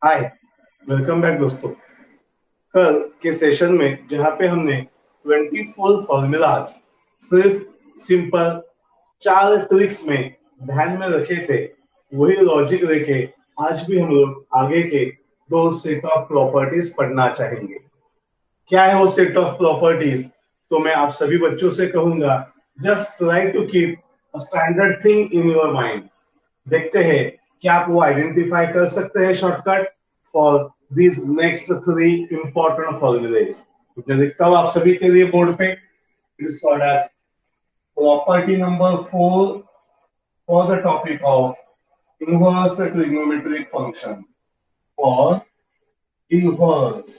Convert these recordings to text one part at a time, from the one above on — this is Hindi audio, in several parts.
हाय, वेलकम बैक दोस्तों। कल के सेशन में जहां पे हमने 24 फॉर्मूलाज सिर्फ सिंपल 4 ट्रिक्स में ध्यान में रखे थे, वही लॉजिक लेके आज भी हम लोग आगे के दो सेट ऑफ प्रॉपर्टीज पढ़ना चाहेंगे। क्या है वो सेट ऑफ प्रॉपर्टीज? तो मैं आप सभी बच्चों से कहूंगा, just try to keep a standard thing in your mind. देखते हैं क्या आप वो आइडेंटिफाई कर सकते हैं shortcut for these next 3 important formulas. मैं लिखता हूं आप सभी के लिए बोर्ड पे। It is called as property number 4 for the topic of inverse trigonometric function. For inverse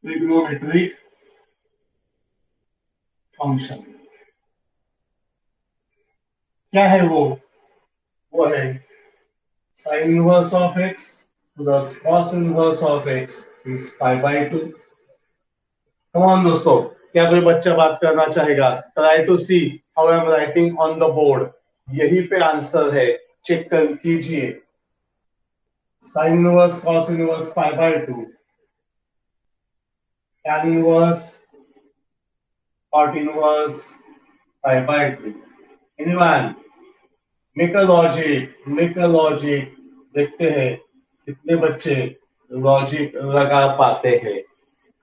trigonometric function क्या है वो है sin inverse of x plus cos inverse of x is pi by 2। कमान दोस्तों, क्या कोई बच्चा बात करना चाहेगा? Try to see how I am writing on the board. यही पे आंसर है, चेक कर कीजिए। sin inverse cos inverse pi by 2, tan inverse cot inverse pi by 2। anyone make a logic. देखते हैं कितने बच्चे लॉजिक लगा पाते हैं।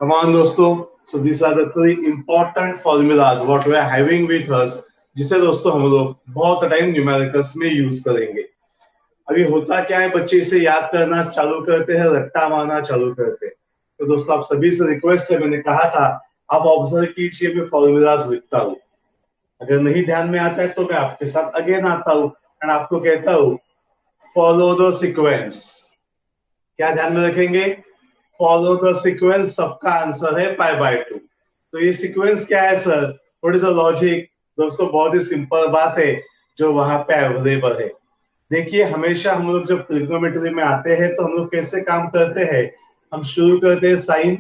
Come on दोस्तों, so these are the 3 important formulas what we are having with us, जिसे दोस्तों हम लोग बहुत टाइम न्यूमेरिकल्स में यूज करेंगे। अभी होता क्या है, बच्चे इसे याद करना चालू करते हैं, रट्टा मारना चालू करते हैं। तो दोस्तों आप सभी से रिक्वेस्ट है, मैंने कहा था आप ऑब्जर्व कीजिए, मैं फॉर्मूलाज लिखता हूँ। अगर नहीं ध्यान में आता है तो मैं आपके साथ अगेन आता हूँ एंड आपको कहता हूँ फॉलो द सीक्वेंस। क्या ध्यान में रखेंगे? फॉलो द सीक्वेंस, सबका आंसर है पाई बाय 2। तो ये सीक्वेंस क्या है sir? What is the logic? दोस्तों बहुत ही सिंपल बात है जो वहां पे अवेलेबल है। देखिए, हमेशा हम लोग जब ट्रिग्नोमेट्री में आते हैं तो हम लोग कैसे काम करते हैं? हम शुरू करते हैं साइन,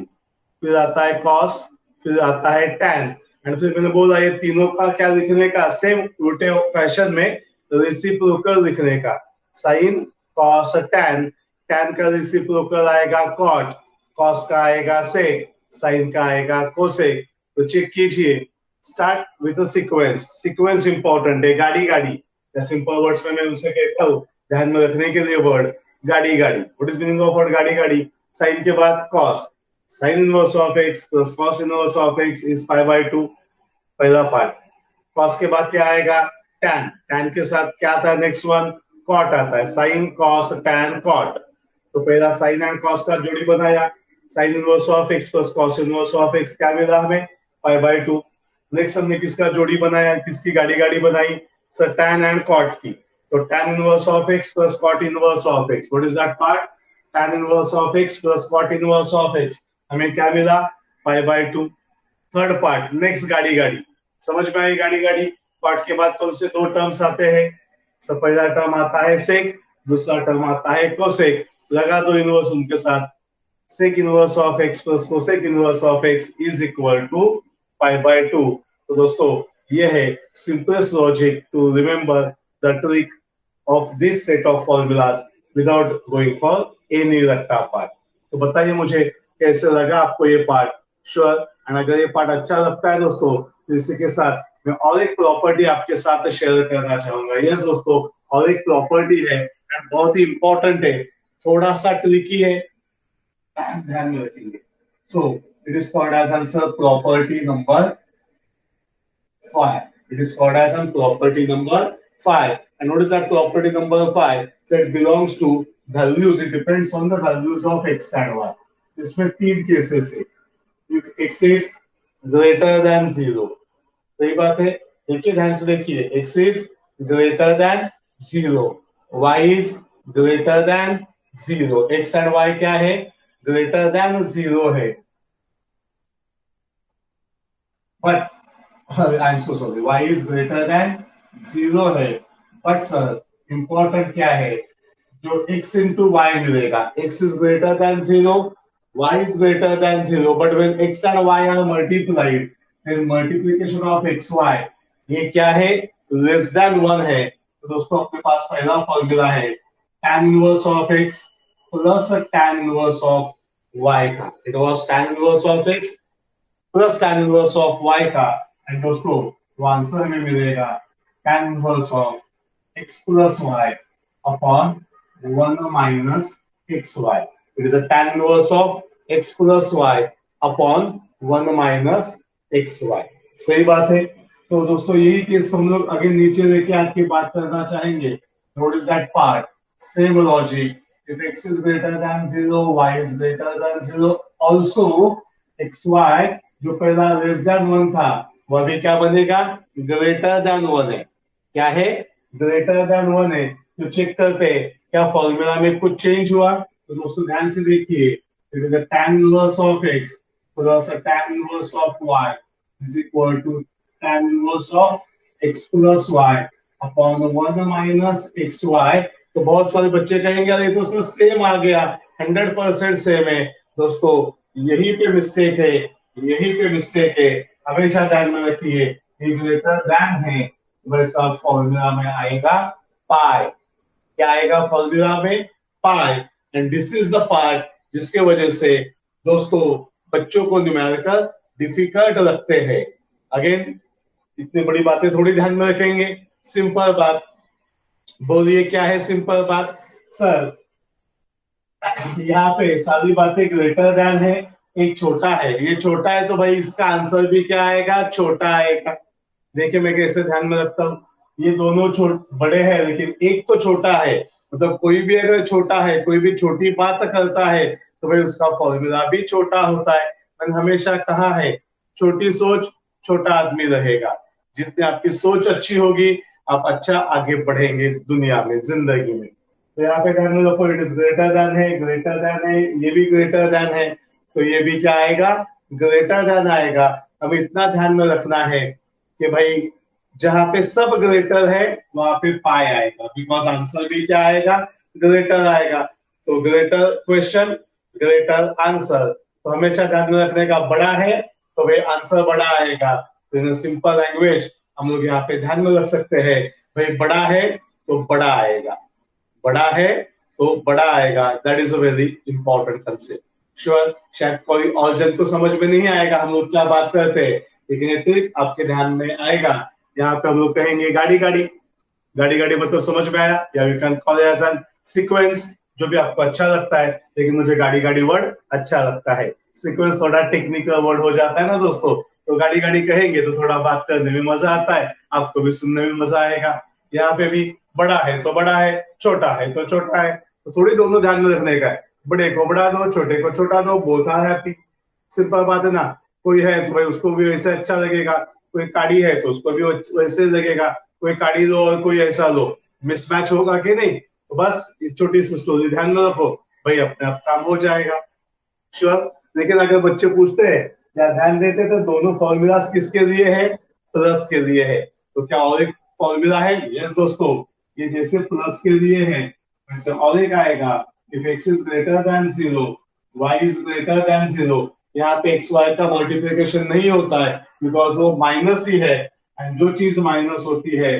फिर आता है कॉस, फिर आता है टैन, एंड फिर मैंने बोला ये तीनों का क्या लिखने का? सेम उल्टे फैशन में रेसिप्रोकल लिखने का। साइन कॉस टैन, टैन का रेसिप्रोकल आएगा कॉट, कॉस का आएगा सेक, साइन का आएगा कोसेक। तो चेक कीजिए, start with a sequence. Sequence important है। गाड़ी गाड़ी, सिंपल वर्ड्स में मैं उसे कहता हूँ ध्यान में रखने के लिए वर्ड गाड़ी गाड़ी। What is meaning of word गाड़ी गाड़ी? साइन के बाद cos, sin inverse of x plus cos inverse of x is pi by 2, पहला पार्ट। cos के बाद क्या आएगा? tan, tan के साथ क्या आता है? नेक्स्ट वन cot आता है, sin cos tan cot। तो पहला sin एंड cos का जोड़ी बनाया, sin inverse of x plus cos inverse of x क्या मिला हमें? pi by 2। नेक्स्ट हमने किसका जोड़ी बनाया, किसकी गाड़ी गाड़ी बनाई सर? tan एंड cot की। तो tan inverse of x plus cot inverse of x, what is that part? tan inverse of x plus cot inverse of x, हमें क्या मिला? पाई बाय 2। थर्ड पार्ट, नेक्स्ट गाड़ी गाड़ी। समझ में आई गाड़ी गाड़ी? पार्ट के बाद कौन से दो टर्म्स आते हैं? सब पहला टर्म आता है सेक, दूसरा टर्म आता है कोसेक। लगा दो इनवर्स उनके साथ। Sec inverse of x plus cosec inverse of x is equal to pi by 2। तो दोस्तों ये है simplest logic to remember the trick of this set of formulas without going for any रट्टा पार्ट। तो बताइए मुझे कैसे लगा आपको ये पार्ट? श्योर। एंड अगर ये पार्ट अच्छा लगता है दोस्तों तो इसी के साथ मैं और एक प्रॉपर्टी आपके साथ शेयर करना चाहूंगा। यस दोस्तों, और एक प्रॉपर्टी है एंड बहुत ही इंपॉर्टेंट है, थोड़ा सा ट्रिकी है, ध्यान में रखेंगे। So it is called as answer property number 5। It is called as a property number 5. And what is that property number 5? So it belongs to values. It depends on the values of x and y. इसमें 3 केसेस है। If x is greater than 0, सही बात है। देखिए ध्यान से देखिए, x is greater than 0, y is greater than 0। x and y क्या है? greater than 0 है। But I am so sorry, y is greater than 0 है। बट सर इंपॉर्टेंट क्या है? जो x into y मिलेगा, x is greater than 0, y is greater than 0, but when x and y are multiplied, then multiplication of xy ये क्या है? लेस देन 1 है। तो दोस्तों अपने पास पहला फॉर्मूला है tan inverse of x plus tan inverse of y का। It was tan inverse of x plus tan inverse of y का, एंड दोस्तों वो आंसर हमें मिलेगा tan inverse of x plus y upon 1 minus xy। It is a tan inverse of x plus y upon 1 minus xy। सही बात है। तो दोस्तों यही केस हम लोग आगे नीचे लेके आज की बात करना चाहेंगे। Note is that part, same logic, if x is greater than 0, y is greater than 0, also xy जो पहला लेस देन 1 था वह भी क्या बनेगा, ग्रेटर देन 1 है। क्या है, ग्रेटर देन 1 है। तो चेक करते हैं क्या फॉर्मूला में कुछ चेंज हुआ। तो दोस्तों ध्यान से देखिए, it is tan inverse of x plus tan inverse of y is equal to tan inverse of x plus y upon 1 minus xy। तो बहुत सारे बच्चे कहेंगे अरे तो सर सेम आ गया, 100% सेम है। दोस्तों यही पे मिस्टेक है, यही पे मिस्टेक है। हमेशा ध्यान में रखिए, ग्रेटर देन है वैसा फॉर्मूला में आएगा पाई। क्या आएगा फॉर्मूला में, pi. And this is the part जिसके वजह से दोस्तों बच्चों को न्यूमेरिकल डिफिकल्ट लगते हैं। अगेन इतनी बड़ी बातें थोड़ी ध्यान में रखेंगे, सिंपल बात बोलिए, क्या है सिंपल बात सर। यहाँ पे सारी बातें ग्रेटर देन है, एक छोटा है, ये छोटा है तो भाई इसका आंसर भी क्या आएगा, छोटा आएगा। देखिए मैं कैसे ध्यान में रखता हूँ, ये दोनों बड़े हैं लेकिन एक तो छोटा है। मतलब कोई भी अगर छोटा है, कोई भी छोटी बात करता है तो भाई उसका फॉर्मूला भी छोटा होता है। मैंने हमेशा कहा है छोटी सोच छोटा आदमी रहेगा। जितनी आपकी सोच अच्छी होगी आप अच्छा आगे बढ़ेंगे दुनिया में, जिंदगी में। तो यहाँ पे ध्यान में रखो, इट इज ग्रेटर देन है, ग्रेटर देन है, ये भी ग्रेटर देन है, तो ये भी क्या आएगा, ग्रेटर देन आएगा। हमें इतना ध्यान में रखना है कि भाई जहां पे सब ग्रेटर है वहां पे पाई आएगा, बिकॉज आंसर भी क्या आएगा, ग्रेटर आएगा। तो ग्रेटर क्वेश्चन ग्रेटर आंसर, तो हमेशा ध्यान में रखने का, बड़ा है तो भाई आंसर बड़ा आएगा। तो इन सिंपल लैंग्वेज हम लोग यहाँ पे ध्यान में रख सकते हैं, भाई बड़ा है तो बड़ा आएगा, बड़ा है तो बड़ा आएगा। That is a very important concept. Sure शायद कोई और जन को समझ में नहीं आएगा हम लोग क्या बात करते हैं, लेकिन ये ट्रिक आपके ध्यान में आएगा। यहाँ पे हम लोग कहेंगे गाड़ी गाड़ी, गाड़ी गाड़ी मतलब समझ में आया, या you can call it as sequence, जो भी आपको अच्छा लगता है, लेकिन मुझे गाड़ी गाड़ी वर्ड अच्छा लगता है। सीक्वेंस थोड़ा टेक्निकल वर्ड हो जाता है ना दोस्तों, तो गाड़ी गाड़ी कहेंगे तो थोड़ा बात करने में मजा आता है, आपको भी सुनने में मजा आएगा। यहाँ पे भी बड़ा है तो बड़ा है, छोटा है तो छोटा है, तो थोड़ी दोनों ध्यान में रखने का है। बड़े को बड़ा दो, छोटे को छोटा दो, बोथ आर हैप्पी। सिंपल बात है ना। कोई है तो भाई उसको भी वैसे अच्छा लगेगा, कोई काड़ी है तो उसको भी वैसे लगेगा, कोई काड़ी दो और कोई ऐसा दो, मिसमैच होगा कि नहीं। तो बस छोटी सी स्टोरी ध्यान में रखो, भाई अपने आप काम हो जाएगा। श्योर। लेकिन अगर बच्चे पूछते हैं या ध्यान देते तो दोनों फॉर्मूलास किसके लिए है, प्लस के लिए है। तो क्या और एक फॉर्मूला है, यस दोस्तों, ये जैसे प्लस के लिए है वैसे और एक आएगा, if x is greater than 0 y is greater than 0। यहाँ पे x y का मल्टीप्लिकेशन नहीं होता है बिकॉज वो माइनस ही है, एंड जो चीज माइनस होती है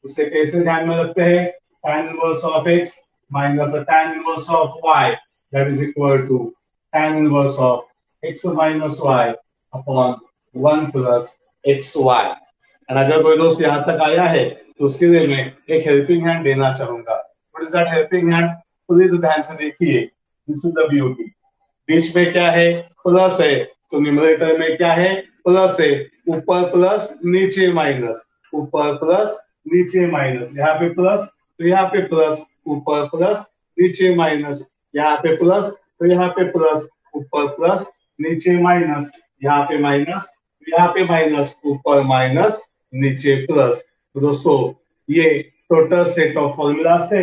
उसे कैसे ध्यान में रखते हैं, tan inverse of x minus tan inverse of y that is equal to tan inverse of x minus y upon 1 plus xy। And अगर कोई दोस्त यहाँ तक आया है तो उसके लिए मैं एक हेल्पिंग हैंड देना चाहूंगा। What is that helping hand, please ध्यान से देखिए, दिस इज द ब्यूटी। बीच में क्या है, प्लस है, तो न्यूमरेटर में क्या है, प्लस है, ऊपर प्लस नीचे माइनस, ऊपर प्लस नीचे माइनस, यहाँ पे प्लस तो यहाँ पे प्लस, ऊपर प्लस नीचे माइनस, यहाँ पे प्लस तो यहाँ पे प्लस, ऊपर प्लस नीचे माइनस, यहाँ पे माइनस यहाँ पे माइनस, ऊपर माइनस नीचे प्लस। तो दोस्तों ये टोटल सेट ऑफ फॉर्मूलास थे,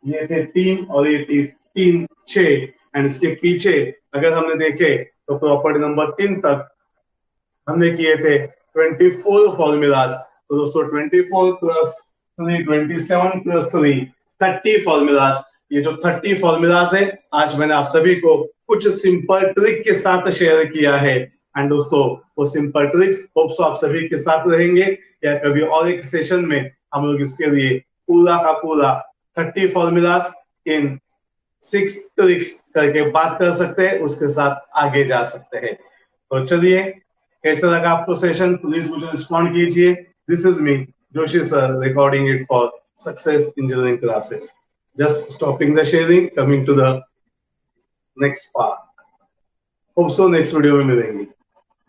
ये थे 3 और ये थे 3 6। एंड इसके पीछे अगर हमने देखे तो प्रॉपर्टी नंबर 3 तक हमने किए थे 24 फॉर्मूलाज। तो दोस्तों 24 प्लस 3 27 प्लस 3 30 फॉर्मूलाज। ये जो 30 फॉर्मूलाज है आज मैंने आप सभी को कुछ सिंपल ट्रिक के साथ शेयर किया है। एंड दोस्तों वो सिंपल ट्रिक्स होप्स आप सभी के साथ रहेंगे, या कभी और एक सेशन में हम लोग इसके लिए पूरा का पूरा 30 फॉर्मूलाज इन 6 ट्रिक्स करके बात कर सकते हैं, उसके साथ आगे जा सकते हैं। तो चलिए, कैसा लगा आपको सेशन, प्लीज मुझे रिस्पॉन्ड कीजिए। This is me Joshi sir, recording it for success engineering classes. Just stopping the sharing, coming to the next part. Hope so next video में मिलेंगे।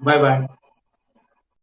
Bye bye.